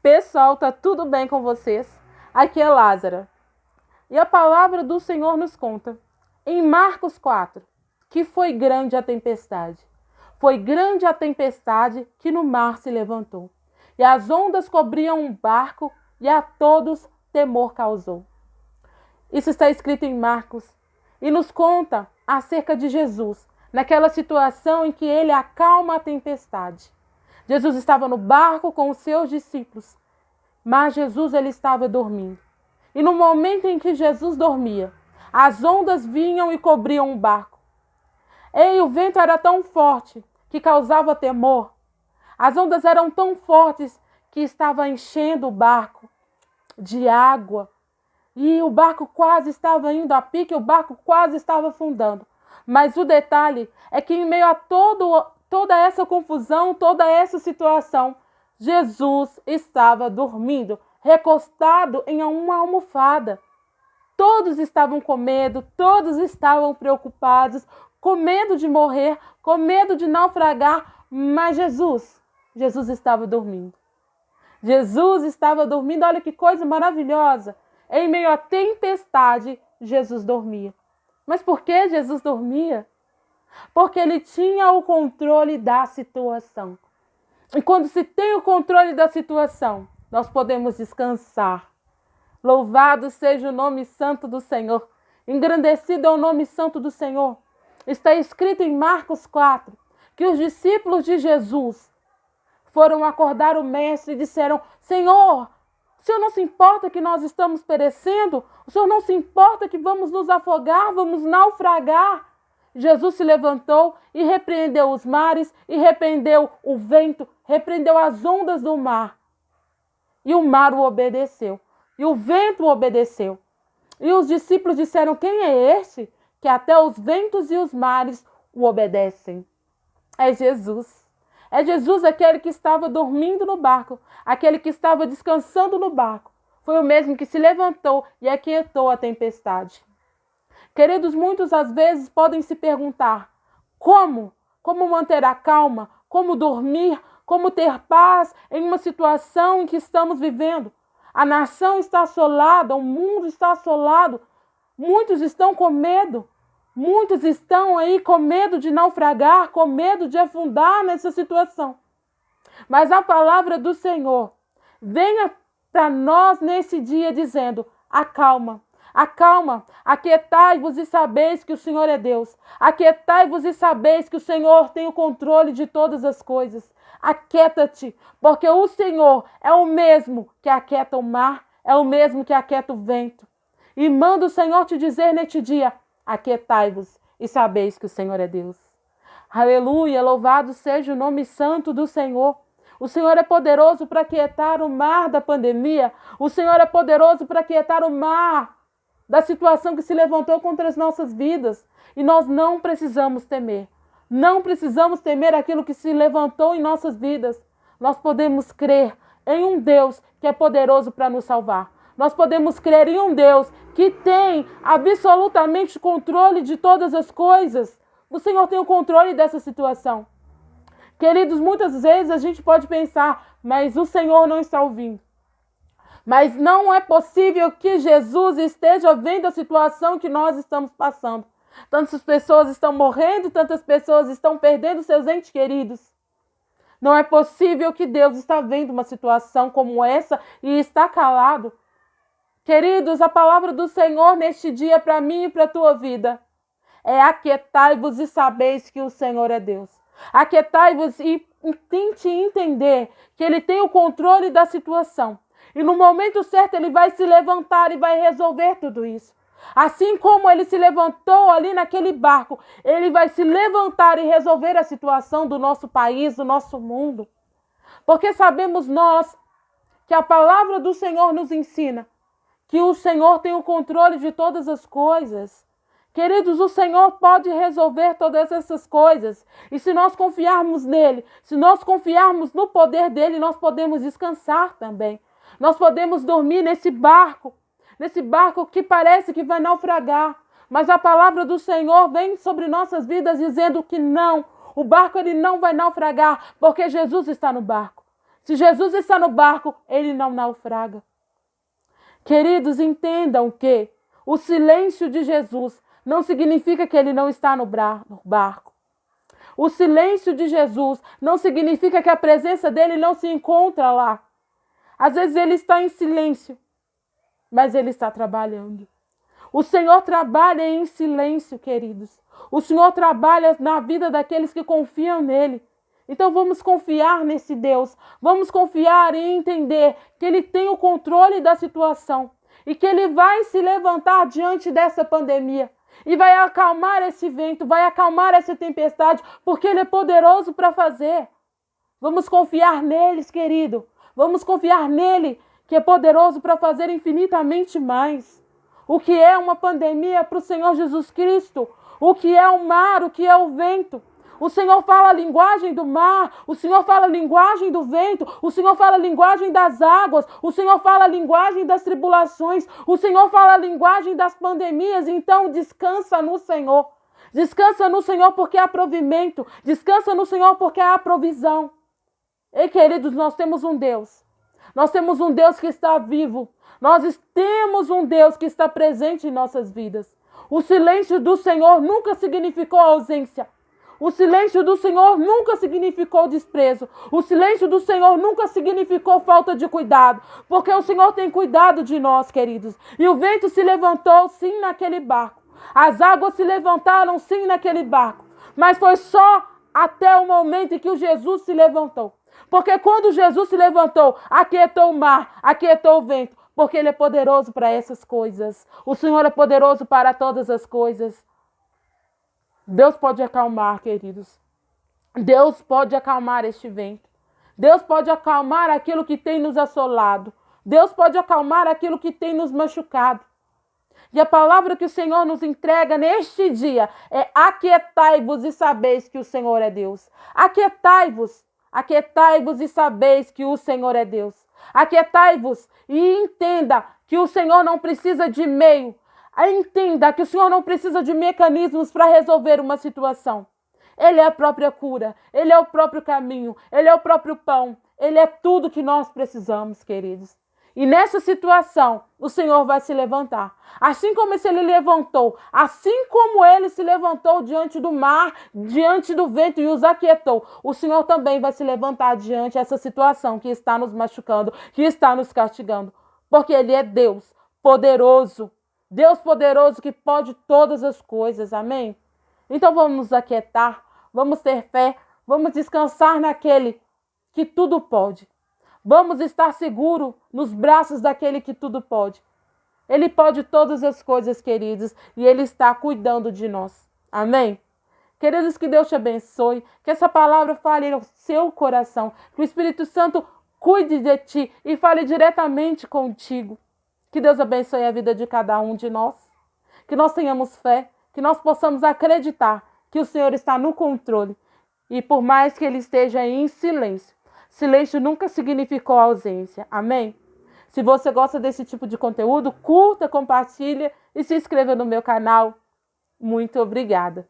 Pessoal, tá tudo bem com vocês? Aqui é Lázara. E a palavra do Senhor nos conta, em Marcos 4, que foi grande a tempestade. Foi grande a tempestade que no mar se levantou. E as ondas cobriam um barco e a todos temor causou. Isso está escrito em Marcos e nos conta acerca de Jesus, naquela situação em que ele acalma a tempestade. Jesus estava no barco com os seus discípulos, mas Jesus ele estava dormindo. E no momento em que Jesus dormia, as ondas vinham e cobriam o barco. E o vento era tão forte que causava temor. As ondas eram tão fortes que estava enchendo o barco de água. E o barco quase estava indo a pique, o barco quase estava afundando. Mas o detalhe é que em meio a toda essa confusão, toda essa situação, Jesus estava dormindo, recostado em uma almofada. Todos estavam com medo, todos estavam preocupados, com medo de morrer, com medo de naufragar, mas Jesus estava dormindo. Jesus estava dormindo, olha que coisa maravilhosa. Em meio à tempestade, Jesus dormia. Mas por que Jesus dormia? Porque ele tinha o controle da situação. E quando se tem o controle da situação, nós podemos descansar. Louvado seja o nome santo do Senhor. Engrandecido é o nome santo do Senhor. Está escrito em Marcos 4 que os discípulos de Jesus foram acordar o mestre e disseram: Senhor, o Senhor não se importa que nós estamos perecendo? O Senhor não se importa que vamos nos afogar, vamos naufragar? Jesus se levantou e repreendeu os mares, e repreendeu o vento, repreendeu as ondas do mar. E o mar o obedeceu, e o vento o obedeceu. E os discípulos disseram: quem é este que até os ventos e os mares o obedecem? É Jesus. É Jesus aquele que estava dormindo no barco, aquele que estava descansando no barco. Foi o mesmo que se levantou e aquietou a tempestade. Queridos, muitos às vezes podem se perguntar: como? Como manter a calma? Como dormir? Como ter paz em uma situação em que estamos vivendo? A nação está assolada, o mundo está assolado. Muitos estão com medo. Muitos estão aí com medo de naufragar, com medo de afundar nessa situação. Mas a palavra do Senhor venha para nós nesse dia dizendo: acalma. Acalma, aquietai-vos e sabeis que o Senhor é Deus. Aquietai-vos e sabeis que o Senhor tem o controle de todas as coisas. Aquieta-te, porque o Senhor é o mesmo que aquieta o mar, é o mesmo que aquieta o vento. E manda o Senhor te dizer neste dia: aquietai-vos e sabeis que o Senhor é Deus. Aleluia, louvado seja o nome santo do Senhor. O Senhor é poderoso para aquietar o mar da pandemia. O Senhor é poderoso para aquietar o mar da situação que se levantou contra as nossas vidas. E nós não precisamos temer. Não precisamos temer aquilo que se levantou em nossas vidas. Nós podemos crer em um Deus que é poderoso para nos salvar. Nós podemos crer em um Deus que tem absolutamente controle de todas as coisas. O Senhor tem o controle dessa situação. Queridos, muitas vezes a gente pode pensar: mas o Senhor não está ouvindo. Mas não é possível que Jesus esteja vendo a situação que nós estamos passando. Tantas pessoas estão morrendo, tantas pessoas estão perdendo seus entes queridos. Não é possível que Deus está vendo uma situação como essa e está calado. Queridos, a palavra do Senhor neste dia para mim e para a tua vida é: aquietai-vos e sabeis que o Senhor é Deus. Aquietai-vos e tente entender que Ele tem o controle da situação. E no momento certo Ele vai se levantar e vai resolver tudo isso. Assim como Ele se levantou ali naquele barco, Ele vai se levantar e resolver a situação do nosso país, do nosso mundo. Porque sabemos nós que a palavra do Senhor nos ensina que o Senhor tem o controle de todas as coisas. Queridos, o Senhor pode resolver todas essas coisas. E se nós confiarmos nele, se nós confiarmos no poder dele, nós podemos descansar também. Nós podemos dormir nesse barco que parece que vai naufragar. Mas a palavra do Senhor vem sobre nossas vidas dizendo que não. O barco ele não vai naufragar, porque Jesus está no barco. Se Jesus está no barco, ele não naufraga. Queridos, entendam que o silêncio de Jesus não significa que ele não está no barco. O silêncio de Jesus não significa que a presença dele não se encontra lá. Às vezes ele está em silêncio, mas ele está trabalhando. O Senhor trabalha em silêncio, queridos. O Senhor trabalha na vida daqueles que confiam nele. Então vamos confiar nesse Deus. Vamos confiar e entender que ele tem o controle da situação e que ele vai se levantar diante dessa pandemia e vai acalmar esse vento, vai acalmar essa tempestade, porque ele é poderoso para fazer. Vamos confiar neles, querido. Vamos confiar nele, que é poderoso para fazer infinitamente mais. O que é uma pandemia para o Senhor Jesus Cristo? O que é o mar? O que é o vento? O Senhor fala a linguagem do mar, o Senhor fala a linguagem do vento, o Senhor fala a linguagem das águas, o Senhor fala a linguagem das tribulações, o Senhor fala a linguagem das pandemias. Então descansa no Senhor. Descansa no Senhor porque há provimento, descansa no Senhor porque há provisão. Ei, queridos, nós temos um Deus. Nós temos um Deus que está vivo. Nós temos um Deus que está presente em nossas vidas. O silêncio do Senhor nunca significou ausência. O silêncio do Senhor nunca significou desprezo. O silêncio do Senhor nunca significou falta de cuidado. Porque o Senhor tem cuidado de nós, queridos. E o vento se levantou, sim, naquele barco. As águas se levantaram, sim, naquele barco. Mas foi só até o momento em que o Jesus se levantou. Porque quando Jesus se levantou, aquietou o mar, aquietou o vento. Porque ele é poderoso para essas coisas. O Senhor é poderoso para todas as coisas. Deus pode acalmar, queridos. Deus pode acalmar este vento. Deus pode acalmar aquilo que tem nos assolado. Deus pode acalmar aquilo que tem nos machucado. E a palavra que o Senhor nos entrega neste dia é: aquietai-vos e sabeis que o Senhor é Deus. Aquietai-vos. Aquietai-vos e sabeis que o Senhor é Deus. Aquietai-vos e entenda que o Senhor não precisa de meio. Entenda que o Senhor não precisa de mecanismos para resolver uma situação. Ele é a própria cura, ele é o próprio caminho, ele é o próprio pão, ele é tudo que nós precisamos, queridos. E nessa situação, o Senhor vai se levantar. Assim como ele levantou, assim como ele se levantou diante do mar, diante do vento e os aquietou, o Senhor também vai se levantar diante dessa situação que está nos machucando, que está nos castigando. Porque ele é Deus poderoso. Deus poderoso que pode todas as coisas, amém? Então vamos nos aquietar, vamos ter fé, vamos descansar naquele que tudo pode. Vamos estar seguros nos braços daquele que tudo pode. Ele pode todas as coisas, queridos, e ele está cuidando de nós, amém? Queridos, que Deus te abençoe, que essa palavra fale no seu coração, que o Espírito Santo cuide de ti e fale diretamente contigo. Que Deus abençoe a vida de cada um de nós. Que nós tenhamos fé, que nós possamos acreditar que o Senhor está no controle. E por mais que ele esteja em silêncio, silêncio nunca significou ausência. Amém? Se você gosta desse tipo de conteúdo, curta, compartilha e se inscreva no meu canal. Muito obrigada.